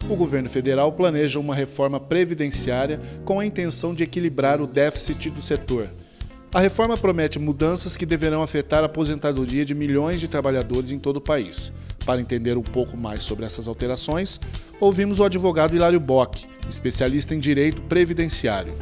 O governo federal planeja uma reforma previdenciária com a intenção de equilibrar o déficit do setor. A reforma promete mudanças que deverão afetar a aposentadoria de milhões de trabalhadores em todo o país. Para entender um pouco mais sobre essas alterações, ouvimos o advogado Hilário Bock, especialista em direito previdenciário.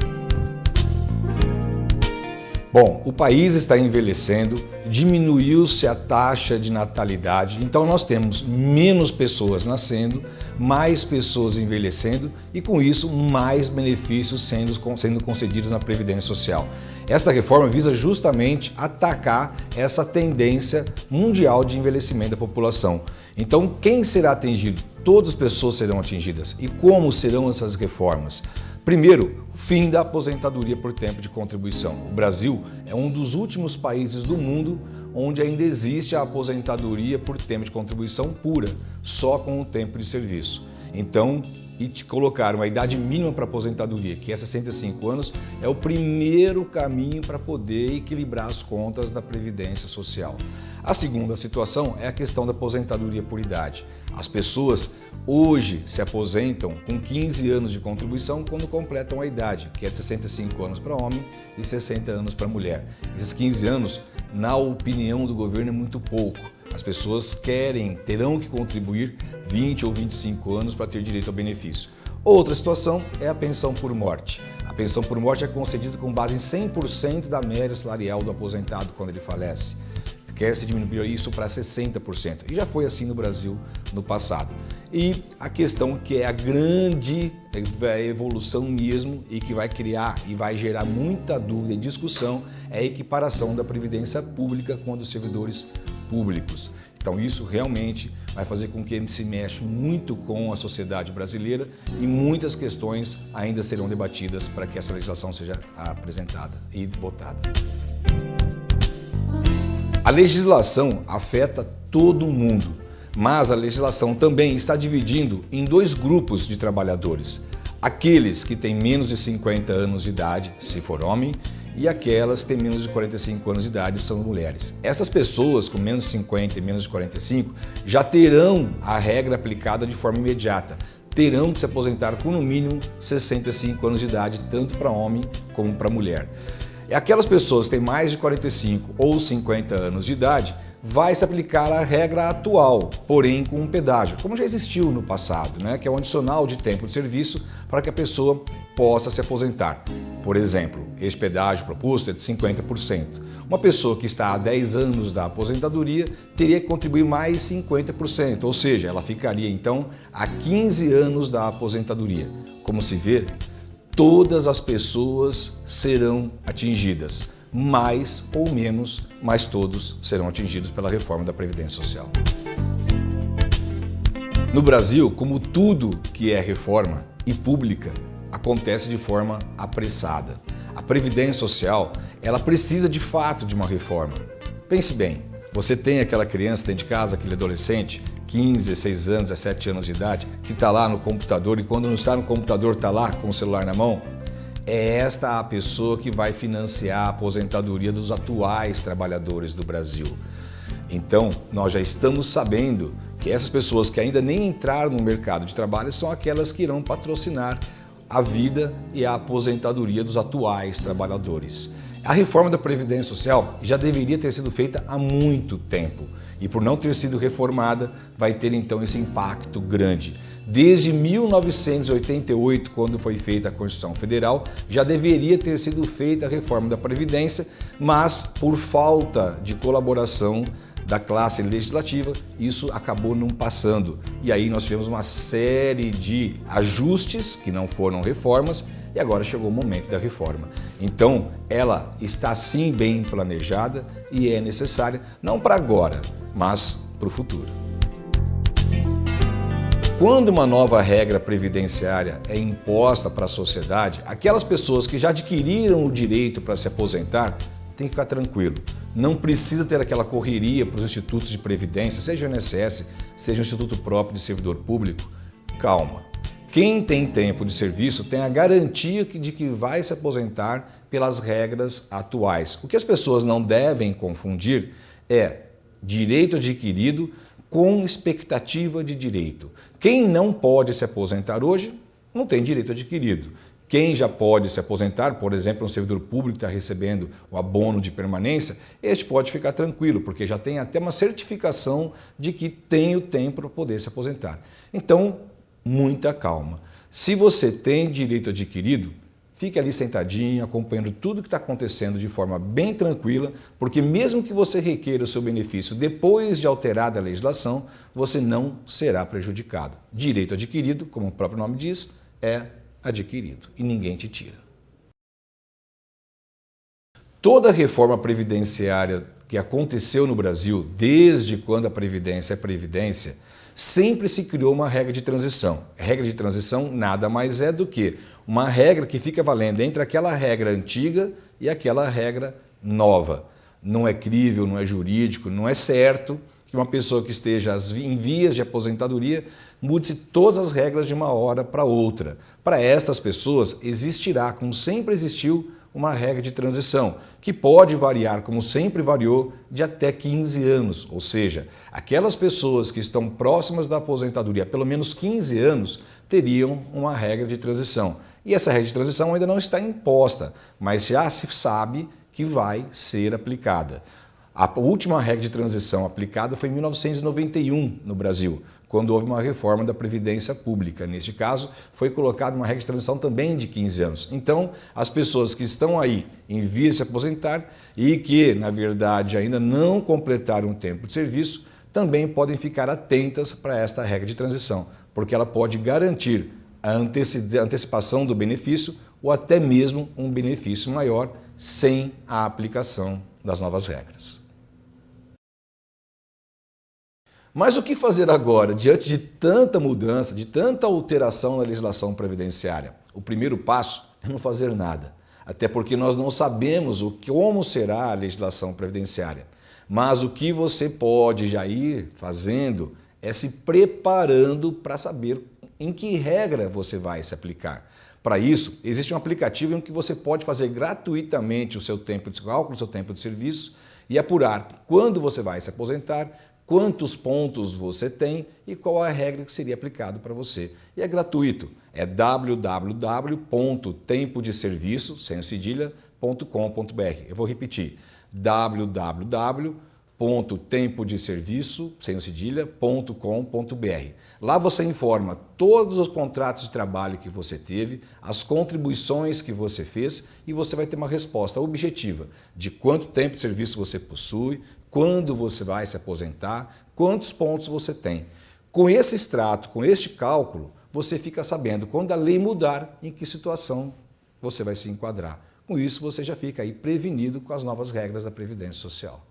Bom, o país está envelhecendo, diminuiu-se a taxa de natalidade, então nós temos menos pessoas nascendo, mais pessoas envelhecendo e com isso mais benefícios sendo concedidos na Previdência Social. Esta reforma visa justamente atacar essa tendência mundial de envelhecimento da população. Então, quem será atingido? Todas as pessoas serão atingidas. E como serão essas reformas? Primeiro, o fim da aposentadoria por tempo de contribuição. O Brasil é um dos últimos países do mundo onde ainda existe a aposentadoria por tempo de contribuição pura, só com o tempo de serviço. Então, colocar uma idade mínima para aposentadoria, que é 65 anos, é o primeiro caminho para poder equilibrar as contas da Previdência Social. A segunda situação é a questão da aposentadoria por idade. As pessoas hoje se aposentam com 15 anos de contribuição quando completam a idade, que é de 65 anos para homem e 60 anos para mulher. Esses 15 anos, na opinião do governo, é muito pouco. As pessoas terão que contribuir 20 ou 25 anos para ter direito ao benefício. Outra situação é a pensão por morte. A pensão por morte é concedida com base em 100% da média salarial do aposentado quando ele falece. Quer-se diminuir isso para 60%. E já foi assim no Brasil no passado. E a questão que é a grande evolução mesmo e que vai criar e vai gerar muita dúvida e discussão é a equiparação da Previdência Pública com a dos servidores públicos. Então isso realmente vai fazer com que se mexa muito com a sociedade brasileira e muitas questões ainda serão debatidas para que essa legislação seja apresentada e votada. A legislação afeta todo mundo, mas a legislação também está dividindo em dois grupos de trabalhadores. Aqueles que têm menos de 50 anos de idade, se for homem, e aquelas que têm menos de 45 anos de idade, são mulheres. Essas pessoas com menos de 50 e menos de 45 já terão a regra aplicada de forma imediata. Terão que se aposentar com no mínimo 65 anos de idade, tanto para homem como para mulher. E aquelas pessoas que têm mais de 45 ou 50 anos de idade, vai se aplicar a regra atual, porém com um pedágio, como já existiu no passado, né? Que é um adicional de tempo de serviço para que a pessoa possa se aposentar. Por exemplo, esse pedágio proposto é de 50%. Uma pessoa que está há 10 anos da aposentadoria teria que contribuir mais 50%, ou seja, ela ficaria então há 15 anos da aposentadoria. Como se vê, todas as pessoas serão atingidas, mais ou menos, mas todos serão atingidos pela reforma da Previdência Social. No Brasil, como tudo que é reforma e pública, acontece de forma apressada. A Previdência Social, ela precisa de fato de uma reforma. Pense bem, você tem aquela criança dentro de casa, aquele adolescente, 15, 16 anos, 17 anos de idade, que está lá no computador e quando não está no computador está lá com o celular na mão? É esta a pessoa que vai financiar a aposentadoria dos atuais trabalhadores do Brasil. Então, nós já estamos sabendo que essas pessoas que ainda nem entraram no mercado de trabalho são aquelas que irão patrocinar a vida e a aposentadoria dos atuais trabalhadores. A reforma da Previdência Social já deveria ter sido feita há muito tempo e por não ter sido reformada vai ter então esse impacto grande. Desde 1988, quando foi feita a Constituição Federal, já deveria ter sido feita a reforma da Previdência, mas por falta de colaboração da classe legislativa, isso acabou não passando. E aí nós tivemos uma série de ajustes que não foram reformas e agora chegou o momento da reforma. Então, ela está sim bem planejada e é necessária, não para agora, mas para o futuro. Quando uma nova regra previdenciária é imposta para a sociedade, aquelas pessoas que já adquiriram o direito para se aposentar têm que ficar tranquilo. Não precisa ter aquela correria para os institutos de previdência, seja o INSS, seja o Instituto próprio de servidor público. Calma. Quem tem tempo de serviço tem a garantia de que vai se aposentar pelas regras atuais. O que as pessoas não devem confundir é direito adquirido com expectativa de direito. Quem não pode se aposentar hoje, não tem direito adquirido. Quem já pode se aposentar, por exemplo, um servidor público que está recebendo o abono de permanência, este pode ficar tranquilo, porque já tem até uma certificação de que tem o tempo para poder se aposentar. Então, muita calma. Se você tem direito adquirido, fique ali sentadinho, acompanhando tudo que está acontecendo de forma bem tranquila, porque mesmo que você requeira o seu benefício depois de alterada a legislação, você não será prejudicado. Direito adquirido, como o próprio nome diz, é adquirido e ninguém te tira. Toda a reforma previdenciária que aconteceu no Brasil, desde quando a Previdência é Previdência, sempre se criou uma regra de transição. A regra de transição nada mais é do que uma regra que fica valendo entre aquela regra antiga e aquela regra nova. Não é crível, não é jurídico, não é certo que uma pessoa que esteja em vias de aposentadoria mude-se todas as regras de uma hora para outra. Para estas pessoas existirá, como sempre existiu, uma regra de transição, que pode variar, como sempre variou, de até 15 anos. Ou seja, aquelas pessoas que estão próximas da aposentadoria há pelo menos 15 anos teriam uma regra de transição. E essa regra de transição ainda não está imposta, mas já se sabe que vai ser aplicada. A última regra de transição aplicada foi em 1991 no Brasil, quando houve uma reforma da Previdência Pública. Neste caso, foi colocada uma regra de transição também de 15 anos. Então, as pessoas que estão aí em vias de se aposentar e que, na verdade, ainda não completaram um tempo de serviço, também podem ficar atentas para esta regra de transição, porque ela pode garantir a antecipação do benefício ou até mesmo um benefício maior sem a aplicação das novas regras. Mas o que fazer agora, diante de tanta mudança, de tanta alteração na legislação previdenciária? O primeiro passo é não fazer nada, até porque nós não sabemos como será a legislação previdenciária. Mas o que você pode já ir fazendo é se preparando para saber em que regra você vai se aplicar. Para isso, existe um aplicativo em que você pode fazer gratuitamente o seu tempo de cálculo, o seu tempo de serviço e apurar quando você vai se aposentar, quantos pontos você tem e qual é a regra que seria aplicado para você. E é gratuito, é www.tempodeserviço.com.br. Eu vou repetir, www.tempodeserviço.com.br. Lá você informa todos os contratos de trabalho que você teve, as contribuições que você fez e você vai ter uma resposta objetiva de quanto tempo de serviço você possui, quando você vai se aposentar, quantos pontos você tem. Com esse extrato, com este cálculo, você fica sabendo quando a lei mudar, em que situação você vai se enquadrar. Com isso, você já fica aí prevenido com as novas regras da Previdência Social.